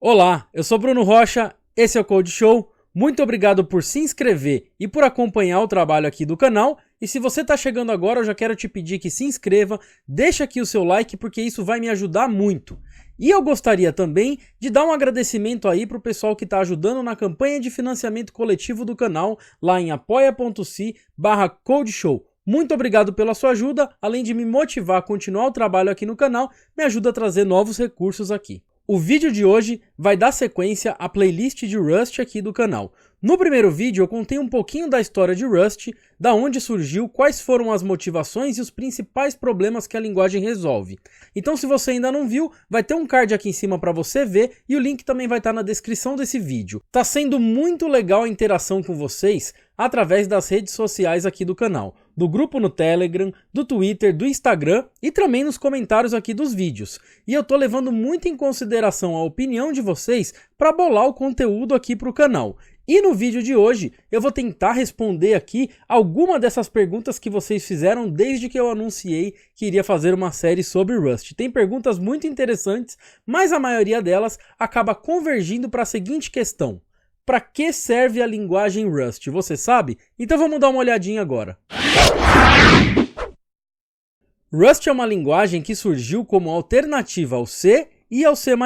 Olá, eu sou Bruno Rocha, esse é o Code Show. Muito obrigado por se inscrever e por acompanhar o trabalho aqui do canal. E se você está chegando agora, eu já quero te pedir que se inscreva, deixa aqui o seu like porque isso vai me ajudar muito. E eu gostaria também de dar um agradecimento aí para o pessoal que está ajudando na campanha de financiamento coletivo do canal, lá em apoia.se/codeshow. Muito obrigado pela sua ajuda, além de me motivar a continuar o trabalho aqui no canal, me ajuda a trazer novos recursos aqui. O vídeo de hoje vai dar sequência à playlist de Rust aqui do canal. No primeiro vídeo eu contei um pouquinho da história de Rust, da onde surgiu, quais foram as motivações e os principais problemas que a linguagem resolve. Então se você ainda não viu, vai ter um card aqui em cima para você ver e o link também vai estar na descrição desse vídeo. Tá sendo muito legal a interação com vocês através das redes sociais aqui do canal. Do grupo no Telegram, do Twitter, do Instagram e também nos comentários aqui dos vídeos. E eu tô levando muito em consideração a opinião de vocês para bolar o conteúdo aqui para o canal. E no vídeo de hoje eu vou tentar responder aqui alguma dessas perguntas que vocês fizeram desde que eu anunciei que iria fazer uma série sobre Rust. Tem perguntas muito interessantes, mas a maioria delas acaba convergindo para a seguinte questão: para que serve a linguagem Rust? Você sabe? Então vamos dar uma olhadinha agora. Rust é uma linguagem que surgiu como alternativa ao C e ao C++,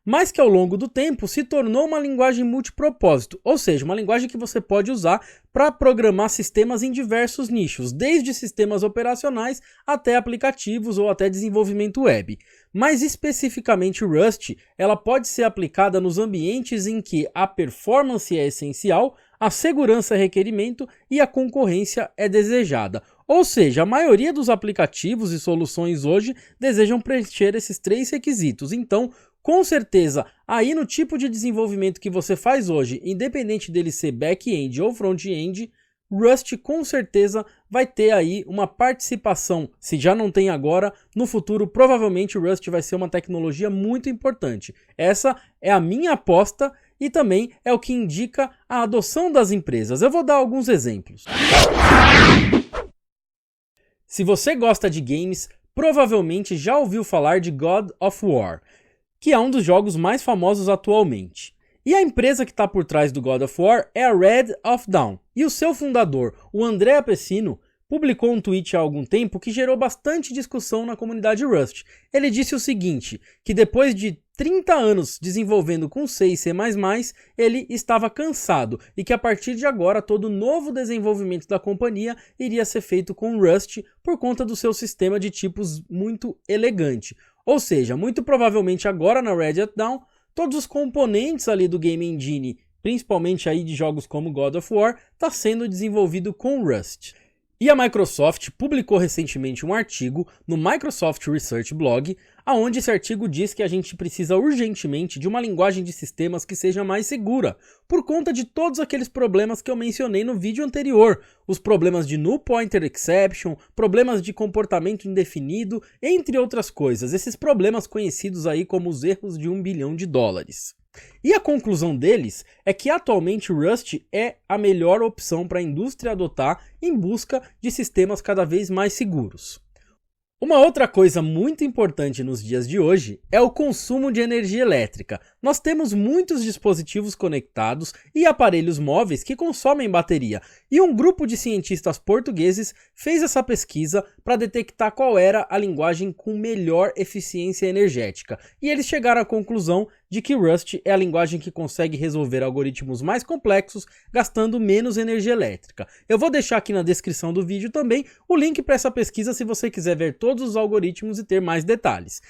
mas que ao longo do tempo se tornou uma linguagem multipropósito, ou seja, uma linguagem que você pode usar para programar sistemas em diversos nichos, desde sistemas operacionais até aplicativos ou até desenvolvimento web. Mais especificamente Rust, ela pode ser aplicada nos ambientes em que a performance é essencial, a segurança é requerimento e a concorrência é desejada. Ou seja, a maioria dos aplicativos e soluções hoje desejam preencher esses três requisitos. Então, com certeza, aí no tipo de desenvolvimento que você faz hoje, independente dele ser back-end ou front-end, Rust com certeza vai ter aí uma participação, se já não tem agora, no futuro provavelmente Rust vai ser uma tecnologia muito importante. Essa é a minha aposta e também é o que indica a adoção das empresas. Eu vou dar alguns exemplos. Se você gosta de games, provavelmente já ouviu falar de God of War, que é um dos jogos mais famosos atualmente. E a empresa que está por trás do God of War é a Red of Dawn. E o seu fundador, o Andrea Pessino, publicou um tweet há algum tempo que gerou bastante discussão na comunidade Rust. Ele disse o seguinte, que depois de 30 anos desenvolvendo com C e C++, ele estava cansado e que a partir de agora todo novo desenvolvimento da companhia iria ser feito com Rust por conta do seu sistema de tipos muito elegante. Ou seja, muito provavelmente agora na Red of Dawn, todos os componentes ali do Game Engine, principalmente aí de jogos como God of War, está sendo desenvolvido com Rust. E a Microsoft publicou recentemente um artigo no Microsoft Research Blog, onde esse artigo diz que a gente precisa urgentemente de uma linguagem de sistemas que seja mais segura, por conta de todos aqueles problemas que eu mencionei no vídeo anterior, os problemas de null pointer exception, problemas de comportamento indefinido, entre outras coisas, esses problemas conhecidos aí como os erros de $1 bilhão. E a conclusão deles é que atualmente Rust é a melhor opção para a indústria adotar em busca de sistemas cada vez mais seguros. Uma outra coisa muito importante nos dias de hoje é o consumo de energia elétrica. Nós temos muitos dispositivos conectados e aparelhos móveis que consomem bateria, e um grupo de cientistas portugueses fez essa pesquisa para detectar qual era a linguagem com melhor eficiência energética, e eles chegaram à conclusão de que Rust é a linguagem que consegue resolver algoritmos mais complexos gastando menos energia elétrica. Eu vou deixar aqui na descrição do vídeo também o link para essa pesquisa se você quiser ver todos os algoritmos e ter mais detalhes.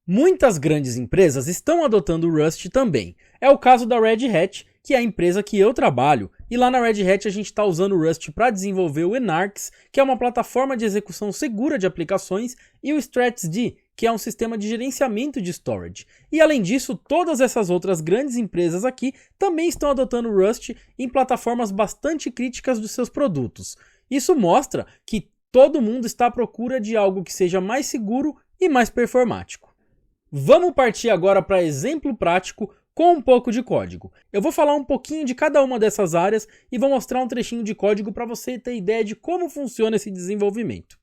Muitas grandes empresas estão adotando o Rust também. É o caso da Red Hat, que é a empresa que eu trabalho, e lá na Red Hat a gente está usando o Rust para desenvolver o Enarx, que é uma plataforma de execução segura de aplicações, e o StratsD, que é um sistema de gerenciamento de storage. E além disso, todas essas outras grandes empresas aqui também estão adotando o Rust em plataformas bastante críticas dos seus produtos. Isso mostra que todo mundo está à procura de algo que seja mais seguro e mais performático. Vamos partir agora para exemplo prático com um pouco de código. Eu vou falar um pouquinho de cada uma dessas áreas e vou mostrar um trechinho de código para você ter ideia de como funciona esse desenvolvimento.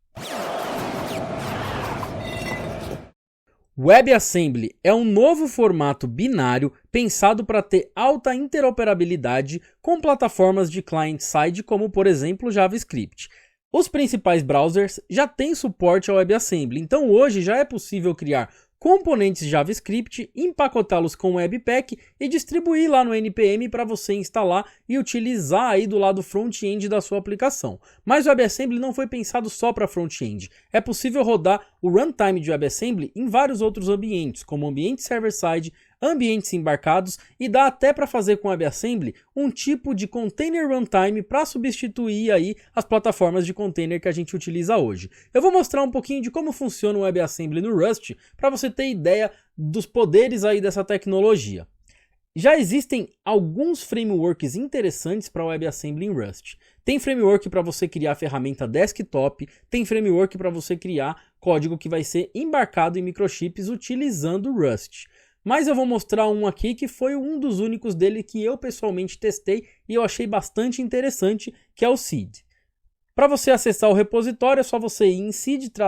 WebAssembly é um novo formato binário pensado para ter alta interoperabilidade com plataformas de client-side como, por exemplo, JavaScript. Os principais browsers já têm suporte ao WebAssembly, então hoje já é possível criar componentes JavaScript, empacotá-los com Webpack e distribuir lá no NPM para você instalar e utilizar aí do lado front-end da sua aplicação. Mas o WebAssembly não foi pensado só para front-end. É possível rodar o runtime de WebAssembly em vários outros ambientes, como ambiente server-side, ambientes embarcados, e dá até para fazer com o WebAssembly um tipo de container runtime para substituir aí as plataformas de container que a gente utiliza hoje. Eu vou mostrar um pouquinho de como funciona o WebAssembly no Rust para você ter ideia dos poderes aí dessa tecnologia. Já existem alguns frameworks interessantes para o WebAssembly em Rust. Tem framework para você criar ferramenta desktop, tem framework para você criar código que vai ser embarcado em microchips utilizando Rust. Mas eu vou mostrar um aqui que foi um dos únicos dele que eu pessoalmente testei e eu achei bastante interessante, que é o Seed. Para você acessar o repositório é só você ir em seed-rs.org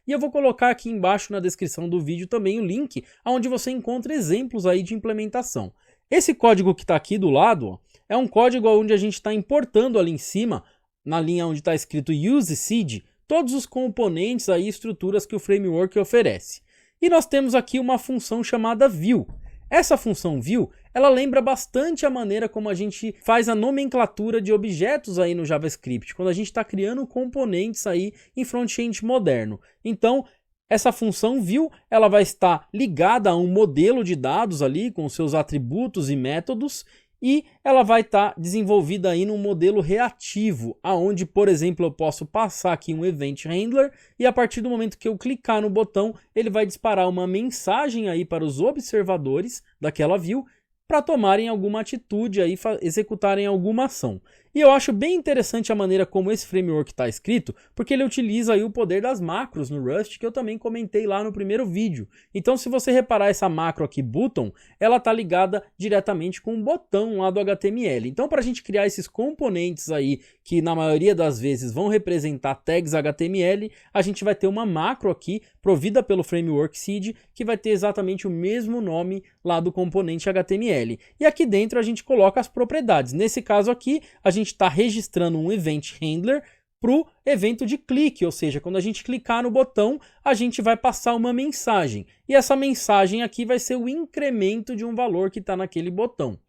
e eu vou colocar aqui embaixo na descrição do vídeo também o link onde você encontra exemplos aí de implementação. Esse código que está aqui do lado ó, é um código onde a gente está importando ali em cima, na linha onde está escrito Use Seed, todos os componentes e estruturas que o framework oferece. E nós temos aqui uma função chamada view. Essa função view, ela lembra bastante a maneira como a gente faz a nomenclatura de objetos aí no JavaScript, quando a gente está criando componentes aí em front-end moderno. Então, essa função view, ela vai estar ligada a um modelo de dados ali com seus atributos e métodos, e ela vai estar desenvolvida aí num modelo reativo, aonde, por exemplo, eu posso passar aqui um Event Handler e a partir do momento que eu clicar no botão, ele vai disparar uma mensagem aí para os observadores daquela view para tomarem alguma atitude aí, executarem alguma ação. E eu acho bem interessante a maneira como esse framework está escrito, porque ele utiliza aí o poder das macros no Rust, que eu também comentei lá no primeiro vídeo. Então, se você reparar essa macro aqui, button, ela está ligada diretamente com o botão lá do HTML. Então, para a gente criar esses componentes aí, que na maioria das vezes vão representar tags HTML, a gente vai ter uma macro aqui, provida pelo framework Seed, que vai ter exatamente o mesmo nome lá do componente HTML. E aqui dentro a gente coloca as propriedades. Nesse caso aqui, a gente está registrando um Event Handler para o evento de clique, ou seja, quando a gente clicar no botão, a gente vai passar uma mensagem. E essa mensagem aqui vai ser o incremento de um valor que está naquele botão.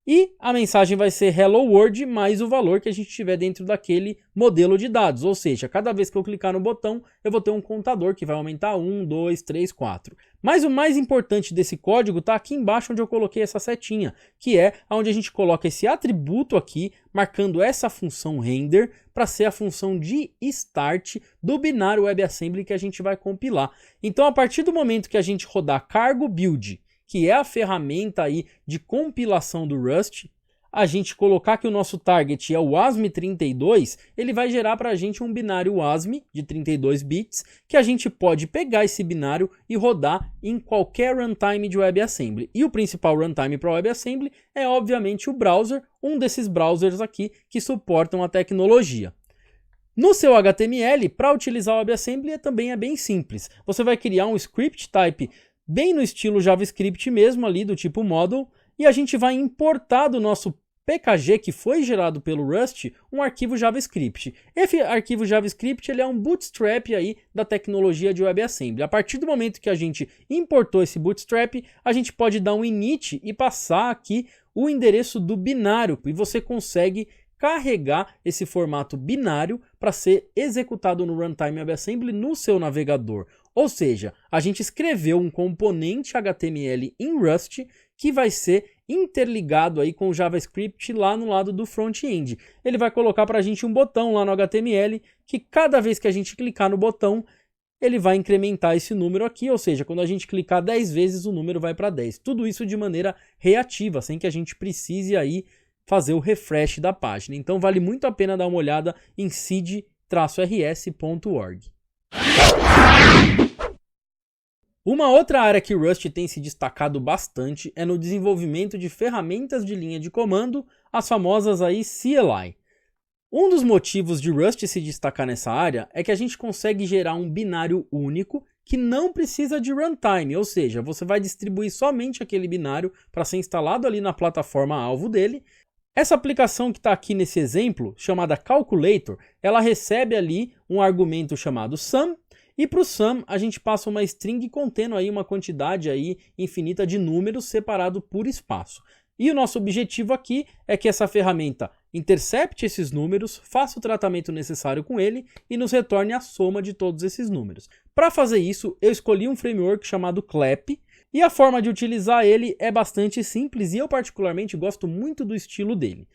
E a mensagem vai ser Hello World mais o valor que a gente tiver dentro daquele modelo de dados. Ou seja, cada vez que eu clicar no botão, eu vou ter um contador que vai aumentar 1, 2, 3, 4. Mas o mais importante desse código está aqui embaixo onde eu coloquei essa setinha, que é onde a gente coloca esse atributo aqui, marcando essa função render para ser a função de start do binário WebAssembly que a gente vai compilar. Então, a partir do momento que a gente rodar cargo build, que é a ferramenta aí de compilação do Rust, a gente colocar que o nosso target é o WASM32, ele vai gerar para a gente um binário WASM de 32 bits, que a gente pode pegar esse binário e rodar em qualquer runtime de WebAssembly. E o principal runtime para WebAssembly é obviamente o browser, um desses browsers aqui que suportam a tecnologia. No seu HTML, para utilizar o WebAssembly também é bem simples. Você vai criar um script type bem no estilo JavaScript mesmo, ali do tipo model, e a gente vai importar do nosso PKG que foi gerado pelo Rust um arquivo JavaScript. Esse arquivo JavaScript ele é um bootstrap aí da tecnologia de WebAssembly. A partir do momento que a gente importou esse bootstrap, a gente pode dar um init e passar aqui o endereço do binário e você consegue carregar esse formato binário para ser executado no runtime WebAssembly no seu navegador. Ou seja, a gente escreveu um componente HTML em Rust que vai ser interligado aí com o JavaScript lá no lado do front-end. Ele vai colocar para a gente um botão lá no HTML que cada vez que a gente clicar no botão, ele vai incrementar esse número aqui, ou seja, quando a gente clicar 10 vezes o número vai para 10. Tudo isso de maneira reativa, sem que a gente precise aí fazer o refresh da página. Então vale muito a pena dar uma olhada em seed-rs.org. Uma outra área que o Rust tem se destacado bastante é no desenvolvimento de ferramentas de linha de comando, as famosas aí CLI. Um dos motivos de Rust se destacar nessa área é que a gente consegue gerar um binário único que não precisa de runtime, ou seja, você vai distribuir somente aquele binário para ser instalado ali na plataforma alvo dele. Essa aplicação que está aqui nesse exemplo, chamada Calculator, ela recebe ali um argumento chamado sum, e para o sum a gente passa uma string contendo aí uma quantidade aí infinita de números separado por espaço. E o nosso objetivo aqui é que essa ferramenta intercepte esses números, faça o tratamento necessário com ele e nos retorne a soma de todos esses números. Para fazer isso, eu escolhi um framework chamado Clep, e a forma de utilizar ele é bastante simples e eu particularmente gosto muito do estilo dele.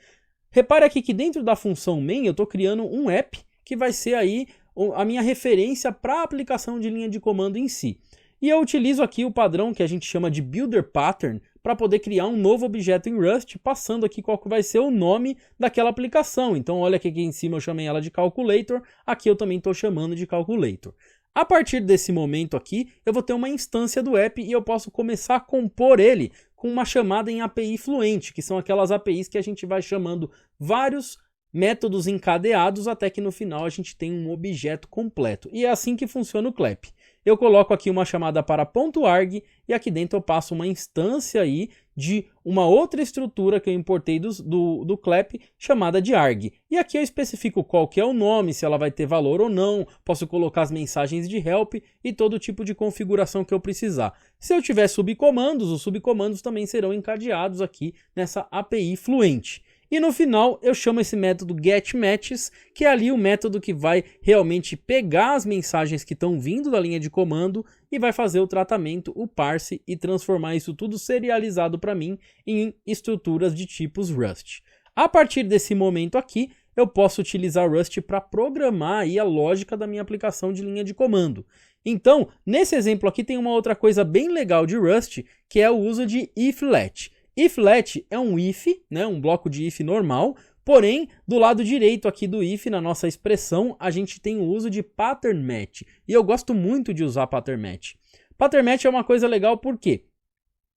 Repare aqui que dentro da função main eu estou criando um app que vai ser aí a minha referência para a aplicação de linha de comando em si. E eu utilizo aqui o padrão que a gente chama de Builder Pattern para poder criar um novo objeto em Rust, passando aqui qual que vai ser o nome daquela aplicação. Então olha que aqui em cima eu chamei ela de Calculator, aqui eu também estou chamando de Calculator. A partir desse momento aqui, eu vou ter uma instância do app e eu posso começar a compor ele com uma chamada em API fluente, que são aquelas APIs que a gente vai chamando vários métodos encadeados até que no final a gente tem um objeto completo. E é assim que funciona o Clep. Eu coloco aqui uma chamada para .arg e aqui dentro eu passo uma instância aí de uma outra estrutura que eu importei do Clep chamada de arg. E aqui eu especifico qual que é o nome, se ela vai ter valor ou não, posso colocar as mensagens de help e todo tipo de configuração que eu precisar. Se eu tiver subcomandos, os subcomandos também serão encadeados aqui nessa API fluente. E no final eu chamo esse método getMatches, que é ali o método que vai realmente pegar as mensagens que estão vindo da linha de comando e vai fazer o tratamento, o parse e transformar isso tudo serializado para mim em estruturas de tipos Rust. A partir desse momento aqui, eu posso utilizar Rust para programar aí a lógica da minha aplicação de linha de comando. Então, nesse exemplo aqui tem uma outra coisa bem legal de Rust, que é o uso de if-let. If-let é um if, né, um bloco de if normal, porém, do lado direito aqui do if, na nossa expressão, a gente tem o uso de pattern match. E eu gosto muito de usar pattern match. Pattern match é uma coisa legal porque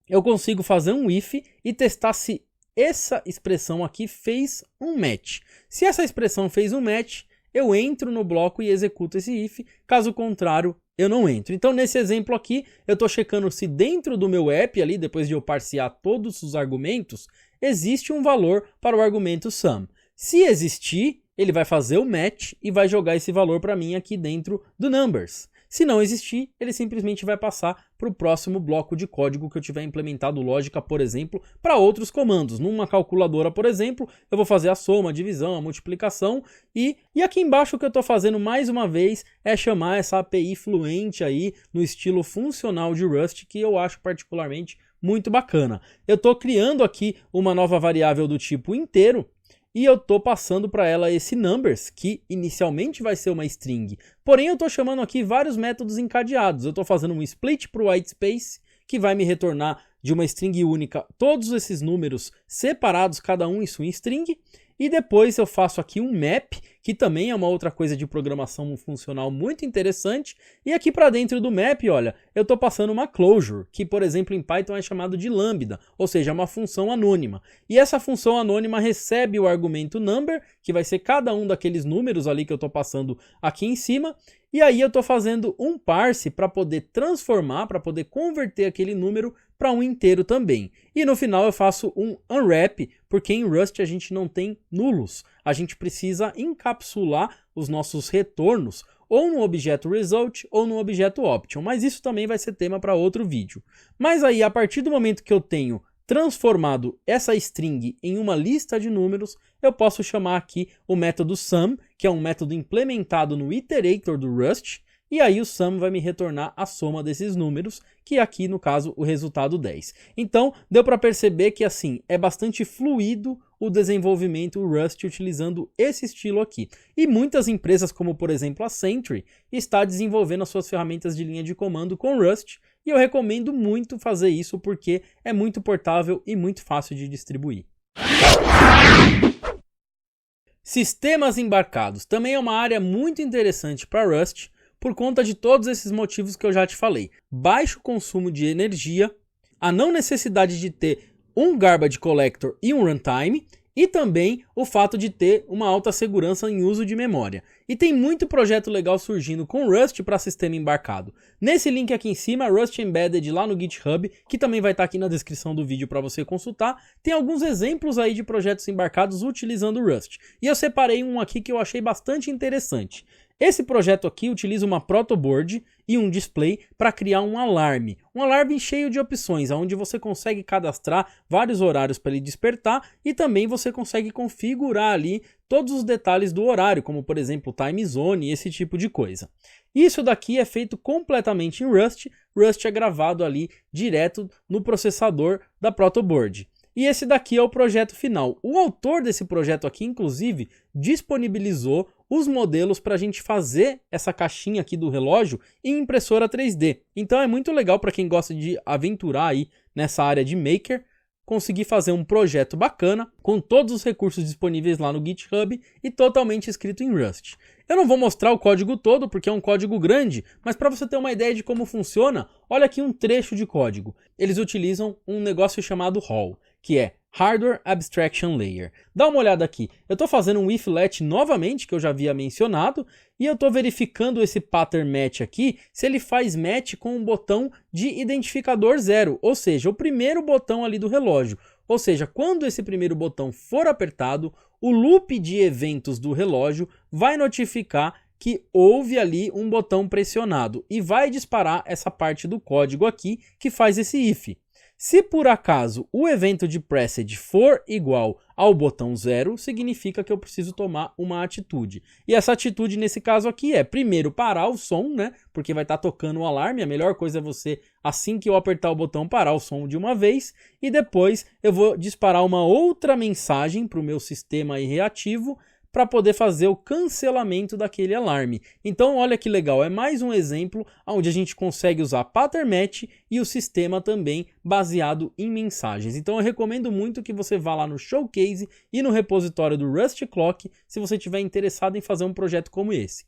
eu consigo fazer um if e testar se essa expressão aqui fez um match. Se essa expressão fez um match, eu entro no bloco e executo esse if, caso contrário, eu não entro. Então, nesse exemplo aqui, eu estou checando se dentro do meu app, ali, depois de eu parsear todos os argumentos, existe um valor para o argumento sum. Se existir, ele vai fazer o match e vai jogar esse valor para mim aqui dentro do numbers. Se não existir, ele simplesmente vai passar para o próximo bloco de código que eu tiver implementado lógica, por exemplo, para outros comandos. Numa calculadora, por exemplo, eu vou fazer a soma, a divisão, a multiplicação e aqui embaixo o que eu estou fazendo mais uma vez é chamar essa API fluente aí no estilo funcional de Rust, que eu acho particularmente muito bacana. Eu estou criando aqui uma nova variável do tipo inteiro, e eu estou passando para ela esse numbers, que inicialmente vai ser uma string. Porém, eu estou chamando aqui vários métodos encadeados. Eu estou fazendo um split para o whitespace, que vai me retornar de uma string única todos esses números separados, cada um em sua string. E depois eu faço aqui um map, que também é uma outra coisa de programação funcional muito interessante. E aqui para dentro do map, olha, eu estou passando uma closure, que por exemplo em Python é chamado de lambda, ou seja, uma função anônima. E essa função anônima recebe o argumento number, que vai ser cada um daqueles números ali que eu estou passando aqui em cima. E aí eu estou fazendo um parse para poder transformar, para poder converter aquele número para um inteiro também. E no final eu faço um unwrap, porque em Rust a gente não tem nulos. A gente precisa encapsular os nossos retornos ou no objeto result ou no objeto option. Mas isso também vai ser tema para outro vídeo. Mas aí, a partir do momento que eu tenho transformado essa string em uma lista de números, eu posso chamar aqui o método sum, que é um método implementado no iterator do Rust, e aí o sum vai me retornar a soma desses números, que aqui no caso o resultado 10. Então deu para perceber que assim é bastante fluido o desenvolvimento Rust utilizando esse estilo aqui. E muitas empresas, como por exemplo a Sentry, está desenvolvendo as suas ferramentas de linha de comando com Rust, e eu recomendo muito fazer isso porque é muito portável e muito fácil de distribuir. Sistemas embarcados também é uma área muito interessante para Rust, por conta de todos esses motivos que eu já te falei. Baixo consumo de energia, a não necessidade de ter um garbage collector e um runtime, e também o fato de ter uma alta segurança em uso de memória. E tem muito projeto legal surgindo com Rust para sistema embarcado. Nesse link aqui em cima, Rust Embedded lá no GitHub, que também vai estar aqui na descrição do vídeo para você consultar, tem alguns exemplos aí de projetos embarcados utilizando Rust. E eu separei um aqui que eu achei bastante interessante. Esse projeto aqui utiliza uma protoboard e um display para criar um alarme cheio de opções, onde você consegue cadastrar vários horários para ele despertar e também você consegue configurar ali todos os detalhes do horário, como por exemplo time zone e esse tipo de coisa. Isso daqui é feito completamente em Rust, Rust é gravado ali direto no processador da protoboard. E esse daqui é o projeto final. O autor desse projeto aqui, inclusive, disponibilizou os modelos para a gente fazer essa caixinha aqui do relógio em impressora 3D. Então é muito legal para quem gosta de aventurar aí nessa área de maker, conseguir fazer um projeto bacana com todos os recursos disponíveis lá no GitHub e totalmente escrito em Rust. Eu não vou mostrar o código todo porque é um código grande, mas para você ter uma ideia de como funciona, olha aqui um trecho de código. Eles utilizam um negócio chamado HAL, que é Hardware Abstraction Layer. Dá uma olhada aqui, eu estou fazendo um if let novamente, que eu já havia mencionado, e eu estou verificando esse pattern match aqui, se ele faz match com um botão de identificador 0, ou seja, o primeiro botão ali do relógio. Ou seja, quando esse primeiro botão for apertado, o loop de eventos do relógio vai notificar que houve ali um botão pressionado e vai disparar essa parte do código aqui que faz esse if. Se por acaso o evento de pressed for igual ao botão 0, significa que eu preciso tomar uma atitude. E essa atitude nesse caso aqui é primeiro parar o som, né? Porque vai estar tocando o alarme. A melhor coisa é você, assim que eu apertar o botão, parar o som de uma vez. E depois eu vou disparar uma outra mensagem para o meu sistema aí reativo para poder fazer o cancelamento daquele alarme. Então olha que legal, é mais um exemplo onde a gente consegue usar pattern match e o sistema também baseado em mensagens. Então eu recomendo muito que você vá lá no Showcase e no repositório do Rust Clock se você estiver interessado em fazer um projeto como esse.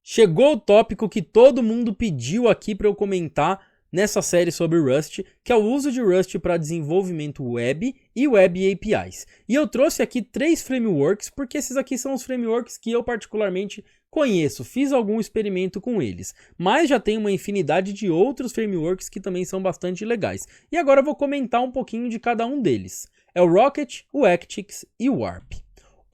Chegou o tópico que todo mundo pediu aqui para eu comentar nessa série sobre Rust, que é o uso de Rust para desenvolvimento web e web APIs. E eu trouxe aqui 3 frameworks, porque esses aqui são os frameworks que eu particularmente conheço, fiz algum experimento com eles, mas já tem uma infinidade de outros frameworks que também são bastante legais. E agora eu vou comentar um pouquinho de cada um deles. É o Rocket, o Actix e o Warp.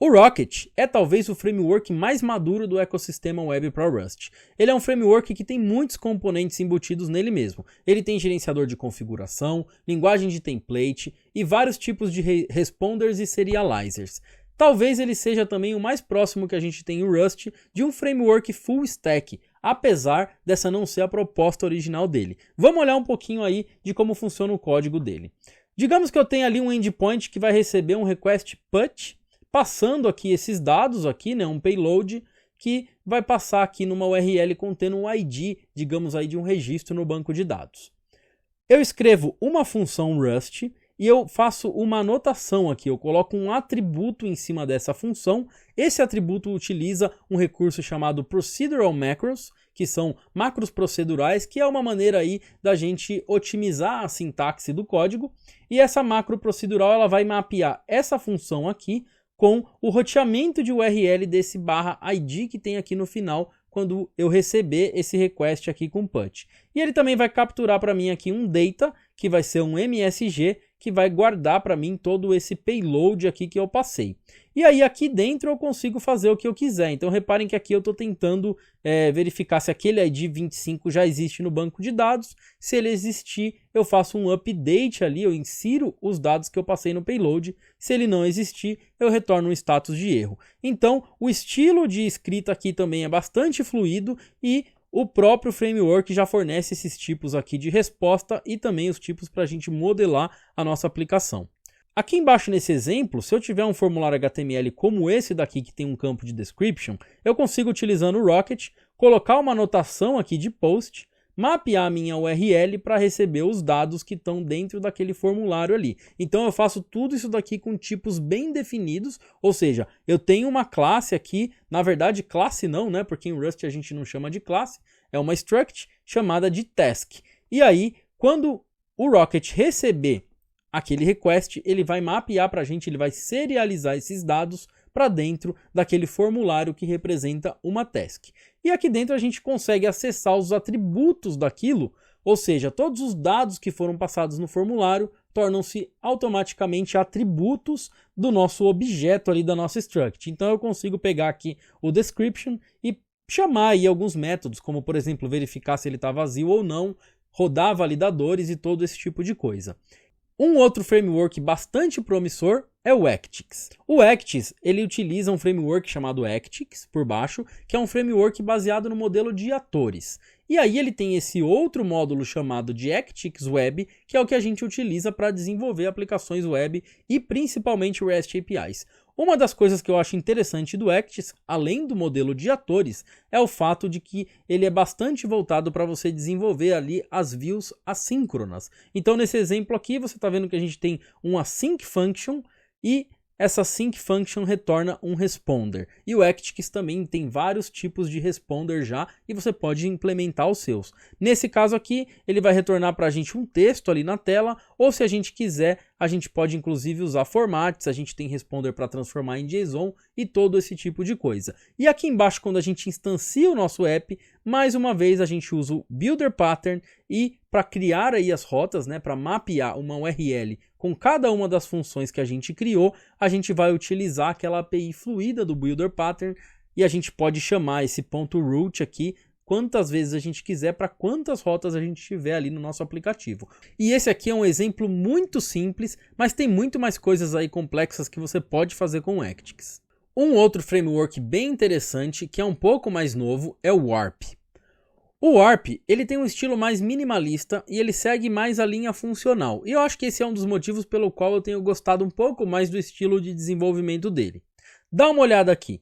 O Rocket é talvez o framework mais maduro do ecossistema web para Rust. Ele é um framework que tem muitos componentes embutidos nele mesmo. Ele tem gerenciador de configuração, linguagem de template e vários tipos de responders e serializers. Talvez ele seja também o mais próximo que a gente tem em Rust de um framework full stack, apesar dessa não ser a proposta original dele. Vamos olhar um pouquinho aí de como funciona o código dele. Digamos que eu tenho ali um endpoint que vai receber um request PUT, passando aqui esses dados aqui, né, um payload que vai passar aqui numa URL contendo um ID, digamos aí, de um registro no banco de dados. Eu escrevo uma função Rust e eu faço uma anotação aqui, eu coloco um atributo em cima dessa função. Esse atributo utiliza um recurso chamado Procedural Macros, que são macros procedurais, que é uma maneira aí da gente otimizar a sintaxe do código. E essa macro procedural ela vai mapear essa função aqui com o roteamento de URL desse /id que tem aqui no final quando eu receber esse request aqui com PUT. E ele também vai capturar para mim aqui um data, que vai ser um MSG, que vai guardar para mim todo esse payload aqui que eu passei. E aí aqui dentro eu consigo fazer o que eu quiser. Então reparem que aqui eu estou tentando verificar se aquele ID 25 já existe no banco de dados. Se ele existir, eu faço um update ali, eu insiro os dados que eu passei no payload. Se ele não existir, eu retorno um status de erro. Então o estilo de escrita aqui também é bastante fluido e o próprio framework já fornece esses tipos aqui de resposta e também os tipos para a gente modelar a nossa aplicação. Aqui embaixo nesse exemplo, se eu tiver um formulário HTML como esse daqui que tem um campo de description, eu consigo utilizando o Rocket, colocar uma anotação aqui de post, mapear a minha URL para receber os dados que estão dentro daquele formulário ali. Então eu faço tudo isso daqui com tipos bem definidos, ou seja, eu tenho uma classe aqui, na verdade classe não, né? Porque em Rust a gente não chama de classe, é uma struct chamada de task. E aí, quando o Rocket receber aquele request ele vai mapear para a gente, ele vai serializar esses dados para dentro daquele formulário que representa uma task. E aqui dentro a gente consegue acessar os atributos daquilo, ou seja, todos os dados que foram passados no formulário tornam-se automaticamente atributos do nosso objeto ali da nossa struct. Então eu consigo pegar aqui o description e chamar aí alguns métodos, como por exemplo verificar se ele está vazio ou não, rodar validadores e todo esse tipo de coisa. Um outro framework bastante promissor é o Actix. O Actix, ele utiliza um framework chamado Actix por baixo, que é um framework baseado no modelo de atores. E aí ele tem esse outro módulo chamado de Actix Web, que é o que a gente utiliza para desenvolver aplicações web e principalmente REST APIs. Uma das coisas que eu acho interessante do Actix, além do modelo de atores, é o fato de que ele é bastante voltado para você desenvolver ali as views assíncronas. Então nesse exemplo aqui você está vendo que a gente tem um async function e essa sync function retorna um responder. E o Actix também tem vários tipos de responder já e você pode implementar os seus. Nesse caso aqui, ele vai retornar para a gente um texto ali na tela, ou se a gente quiser, a gente pode inclusive usar formats, a gente tem responder para transformar em JSON e todo esse tipo de coisa. E aqui embaixo, quando a gente instancia o nosso app, mais uma vez a gente usa o Builder Pattern e para criar aí as rotas, né, para mapear uma URL com cada uma das funções que a gente criou, a gente vai utilizar aquela API fluida do Builder Pattern e a gente pode chamar esse .root aqui quantas vezes a gente quiser para quantas rotas a gente tiver ali no nosso aplicativo. E esse aqui é um exemplo muito simples, mas tem muito mais coisas aí complexas que você pode fazer com o Actix. Um outro framework bem interessante, que é um pouco mais novo, é o Warp. O Warp, ele tem um estilo mais minimalista e ele segue mais a linha funcional. E eu acho que esse é um dos motivos pelo qual eu tenho gostado um pouco mais do estilo de desenvolvimento dele. Dá uma olhada aqui.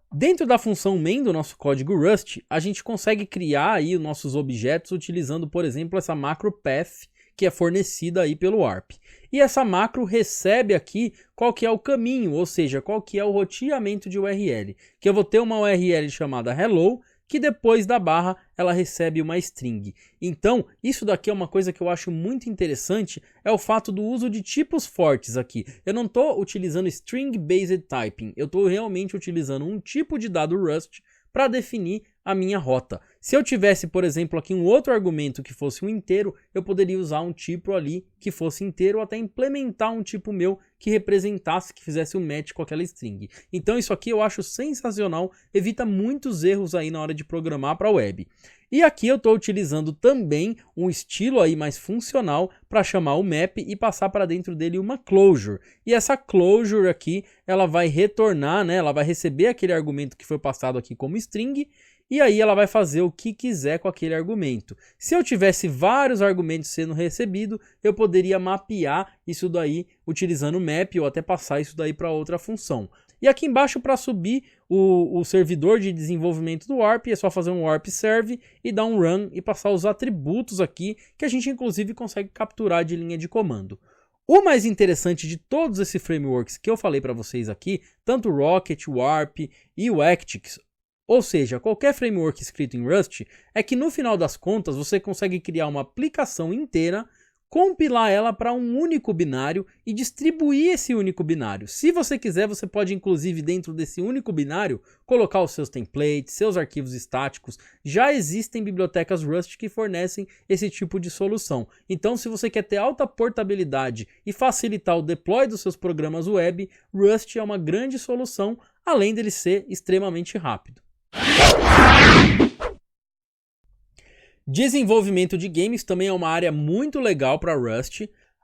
Dentro da função main do nosso código Rust, a gente consegue criar aí os nossos objetos utilizando, por exemplo, essa macro path que é fornecida aí pelo Warp. E essa macro recebe aqui qual que é o caminho, ou seja, qual que é o roteamento de URL. Que eu vou ter uma URL chamada hello, que depois da barra ela recebe uma string. Então, isso daqui é uma coisa que eu acho muito interessante, é o fato do uso de tipos fortes aqui. Eu não estou utilizando string based typing, eu estou realmente utilizando um tipo de dado Rust para definir a minha rota. Se eu tivesse, por exemplo, aqui um outro argumento que fosse um inteiro, eu poderia usar um tipo ali que fosse inteiro ou até implementar um tipo meu que representasse, que fizesse um match com aquela string. Então isso aqui eu acho sensacional, evita muitos erros aí na hora de programar para a web. E aqui eu estou utilizando também um estilo aí mais funcional para chamar o map e passar para dentro dele uma closure. E essa closure aqui, ela vai retornar, né? Ela vai receber aquele argumento que foi passado aqui como string e aí ela vai fazer o que quiser com aquele argumento. Se eu tivesse vários argumentos sendo recebidos, eu poderia mapear isso daí utilizando o map ou até passar isso daí para outra função. E aqui embaixo, para subir o servidor de desenvolvimento do Warp, é só fazer um Warp Serve e dar um run e passar os atributos aqui, que a gente inclusive consegue capturar de linha de comando. O mais interessante de todos esses frameworks que eu falei para vocês aqui, tanto o Rocket, o Warp e o Actix, ou seja, qualquer framework escrito em Rust, é que no final das contas você consegue criar uma aplicação inteira, compilar ela para um único binário e distribuir esse único binário. Se você quiser, você pode inclusive dentro desse único binário colocar os seus templates, seus arquivos estáticos. Já existem bibliotecas Rust que fornecem esse tipo de solução. Então, se você quer ter alta portabilidade e facilitar o deploy dos seus programas web, Rust é uma grande solução, além dele ser extremamente rápido. Desenvolvimento de games também é uma área muito legal para Rust.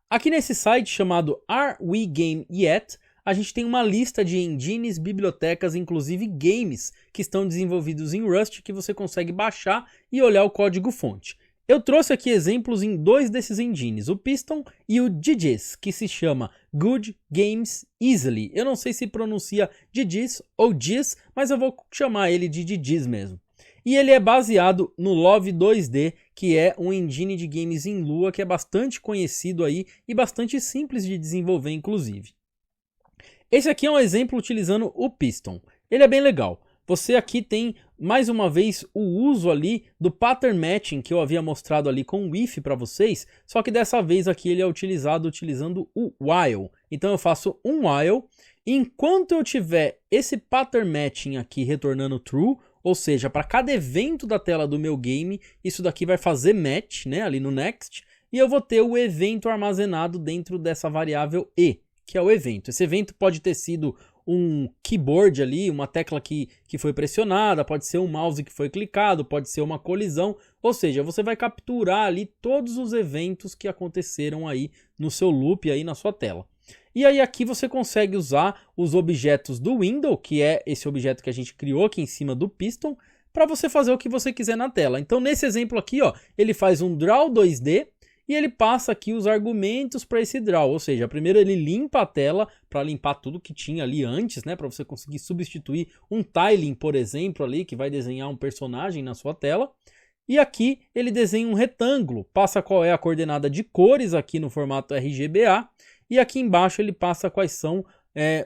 Aqui nesse site chamado Are We Game Yet, a gente tem uma lista de engines, bibliotecas, inclusive games que estão desenvolvidos em Rust que você consegue baixar e olhar o código-fonte. Eu trouxe aqui exemplos em dois desses engines, o Piston e o GGS, que se chama Good Games Easily. Eu não sei se pronuncia GGS ou GIS, mas eu vou chamar ele de GGS mesmo. E ele é baseado no Love 2D, que é um engine de games em Lua que é bastante conhecido aí e bastante simples de desenvolver, inclusive. Esse aqui é um exemplo utilizando o Piston. Ele é bem legal. Você aqui tem mais uma vez o uso ali do pattern matching que eu havia mostrado ali com o if para vocês, só que dessa vez aqui ele é utilizado utilizando o while. Então eu faço um while, e enquanto eu tiver esse pattern matching aqui retornando true, ou seja, para cada evento da tela do meu game, isso daqui vai fazer match, né, ali no next, e eu vou ter o evento armazenado dentro dessa variável e, que é o evento. Esse evento pode ter sido um keyboard ali, uma tecla que foi pressionada, pode ser um mouse que foi clicado, pode ser uma colisão, ou seja, você vai capturar ali todos os eventos que aconteceram aí no seu loop aí na sua tela. E aí aqui você consegue usar os objetos do window, que é esse objeto que a gente criou aqui em cima do piston, para você fazer o que você quiser na tela. Então nesse exemplo aqui, ó, ele faz um draw 2D, e ele passa aqui os argumentos para esse draw, ou seja, primeiro ele limpa a tela para limpar tudo que tinha ali antes, né, para você conseguir substituir um tiling, por exemplo, ali que vai desenhar um personagem na sua tela. E aqui ele desenha um retângulo, passa qual é a coordenada de cores aqui no formato RGBA, e aqui embaixo ele passa quais são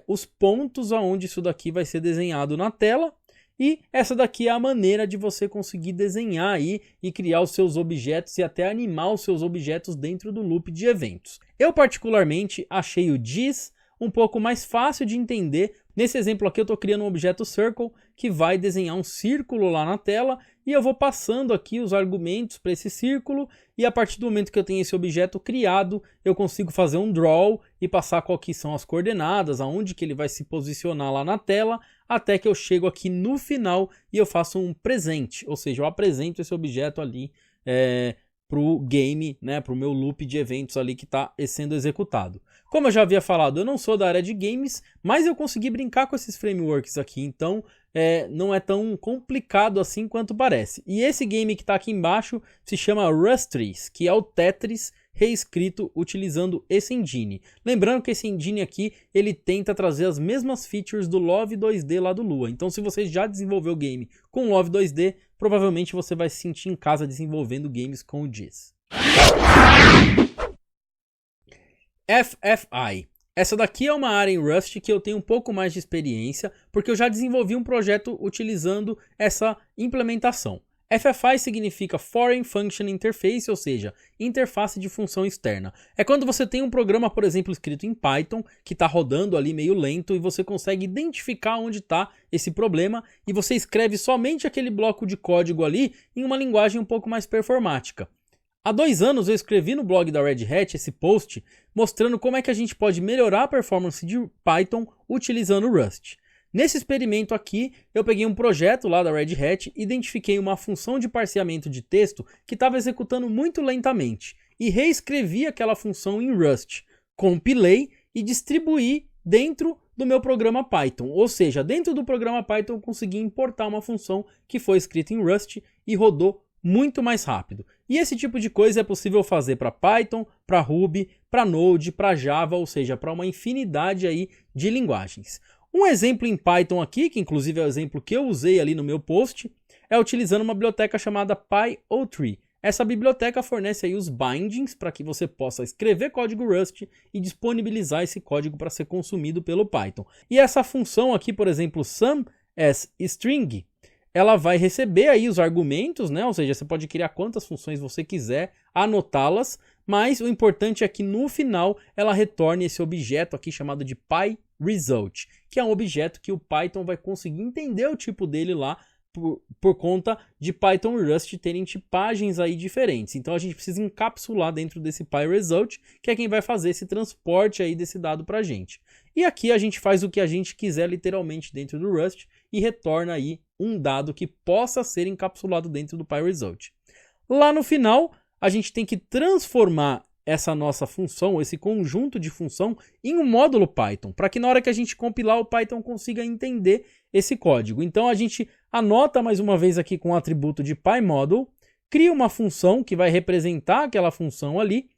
os pontos aonde isso daqui vai ser desenhado na tela. E essa daqui é a maneira de você conseguir desenhar aí e criar os seus objetos e até animar os seus objetos dentro do loop de eventos. Eu particularmente achei o this um pouco mais fácil de entender. Nesse exemplo aqui eu estou criando um objeto circle que vai desenhar um círculo lá na tela e eu vou passando aqui os argumentos para esse círculo e a partir do momento que eu tenho esse objeto criado, eu consigo fazer um draw e passar qual que são as coordenadas, aonde que ele vai se posicionar lá na tela, até que eu chego aqui no final e eu faço um present, ou seja, eu apresento esse objeto ali para o game, né, para o meu loop de eventos ali que está sendo executado. Como eu já havia falado, eu não sou da área de games, mas eu consegui brincar com esses frameworks aqui, então não é tão complicado assim quanto parece. E esse game que está aqui embaixo se chama Rustries, que é o Tetris reescrito utilizando esse engine. Lembrando que esse engine aqui, ele tenta trazer as mesmas features do Love 2D lá do Lua. Então se você já desenvolveu o game com Love 2D, provavelmente você vai se sentir em casa desenvolvendo games com o this. FFI. Essa daqui é uma área em Rust que eu tenho um pouco mais de experiência, porque eu já desenvolvi um projeto utilizando essa implementação. FFI significa Foreign Function Interface, ou seja, interface de função externa. É quando você tem um programa, por exemplo, escrito em Python, que está rodando ali meio lento e você consegue identificar onde está esse problema e você escreve somente aquele bloco de código ali em uma linguagem um pouco mais performática. Há 2 anos eu escrevi no blog da Red Hat esse post mostrando como é que a gente pode melhorar a performance de Python utilizando o Rust. Nesse experimento aqui, eu peguei um projeto lá da Red Hat, identifiquei uma função de parseamento de texto que estava executando muito lentamente e reescrevi aquela função em Rust, compilei e distribuí dentro do meu programa Python. Ou seja, dentro do programa Python eu consegui importar uma função que foi escrita em Rust e rodou muito mais rápido. E esse tipo de coisa é possível fazer para Python, para Ruby, para Node, para Java, ou seja, para uma infinidade aí de linguagens. Um exemplo em Python aqui, que inclusive é o exemplo que eu usei ali no meu post, é utilizando uma biblioteca chamada PyO3. Essa biblioteca fornece aí os bindings para que você possa escrever código Rust e disponibilizar esse código para ser consumido pelo Python. E essa função aqui, por exemplo, sum as string, ela vai receber aí os argumentos, né? Ou seja, você pode criar quantas funções você quiser, anotá-las, mas o importante é que no final ela retorne esse objeto aqui chamado de PyResult, que é um objeto que o Python vai conseguir entender o tipo dele lá por conta de Python e Rust terem tipagens aí diferentes. Então a gente precisa encapsular dentro desse PyResult, que é quem vai fazer esse transporte aí desse dado pra gente. E aqui a gente faz o que a gente quiser literalmente dentro do Rust e retorna aí um dado que possa ser encapsulado dentro do PyResult. Lá no final, a gente tem que transformar essa nossa função, esse conjunto de função, em um módulo Python, para que na hora que a gente compilar, o Python consiga entender esse código. Então a gente anota mais uma vez aqui com o atributo de PyModule, cria uma função que vai representar aquela função ali,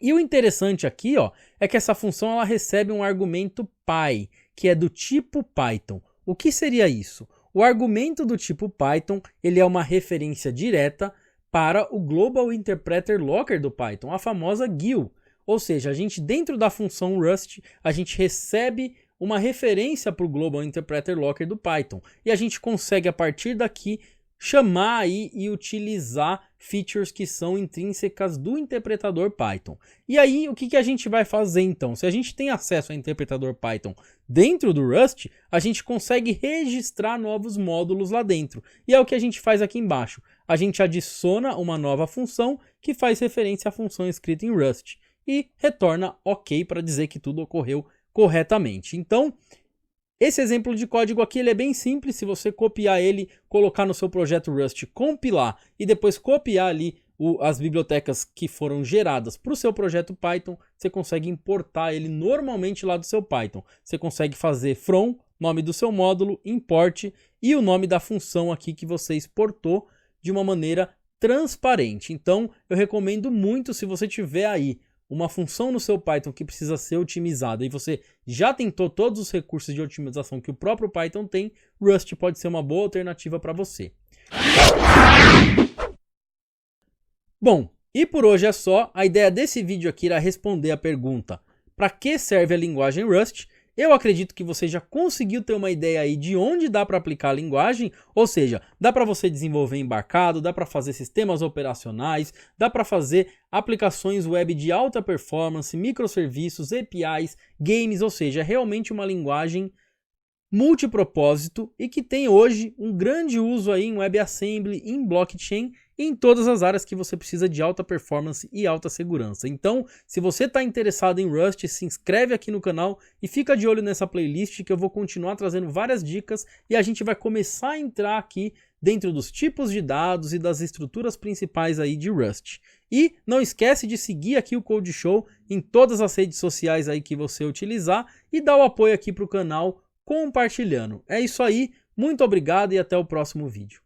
e o interessante aqui, ó, é que essa função ela recebe um argumento Py, que é do tipo Python. O que seria isso? O argumento do tipo Python, ele é uma referência direta para o Global Interpreter Locker do Python, a famosa GIL. Ou seja, a gente dentro da função Rust, a gente recebe uma referência para o Global Interpreter Locker do Python. E a gente consegue, a partir daqui, chamar aí e utilizar features que são intrínsecas do interpretador Python. E aí, o que a gente vai fazer então? Se a gente tem acesso ao interpretador Python dentro do Rust, a gente consegue registrar novos módulos lá dentro. E é o que a gente faz aqui embaixo. A gente adiciona uma nova função que faz referência à função escrita em Rust e retorna OK para dizer que tudo ocorreu corretamente. Então, esse exemplo de código aqui ele é bem simples. Se você copiar ele, colocar no seu projeto Rust, compilar e depois copiar ali as bibliotecas que foram geradas para o seu projeto Python, você consegue importar ele normalmente lá do seu Python. Você consegue fazer from, nome do seu módulo, import e o nome da função aqui que você exportou de uma maneira transparente. Então, eu recomendo muito, se você tiver aí uma função no seu Python que precisa ser otimizada e você já tentou todos os recursos de otimização que o próprio Python tem, Rust pode ser uma boa alternativa para você. Bom, e por hoje é só. A ideia desse vídeo aqui era responder a pergunta: para que serve a linguagem Rust? Eu acredito que você já conseguiu ter uma ideia aí de onde dá para aplicar a linguagem, ou seja, dá para você desenvolver embarcado, dá para fazer sistemas operacionais, dá para fazer aplicações web de alta performance, microserviços, APIs, games, ou seja, é realmente uma linguagem multipropósito e que tem hoje um grande uso aí em WebAssembly, em blockchain e em todas as áreas que você precisa de alta performance e alta segurança. Então, se você está interessado em Rust, se inscreve aqui no canal e fica de olho nessa playlist que eu vou continuar trazendo várias dicas e a gente vai começar a entrar aqui dentro dos tipos de dados e das estruturas principais aí de Rust. E não esquece de seguir aqui o Code Show em todas as redes sociais aí que você utilizar e dar o apoio aqui para o canal compartilhando. É isso aí, muito obrigado e até o próximo vídeo.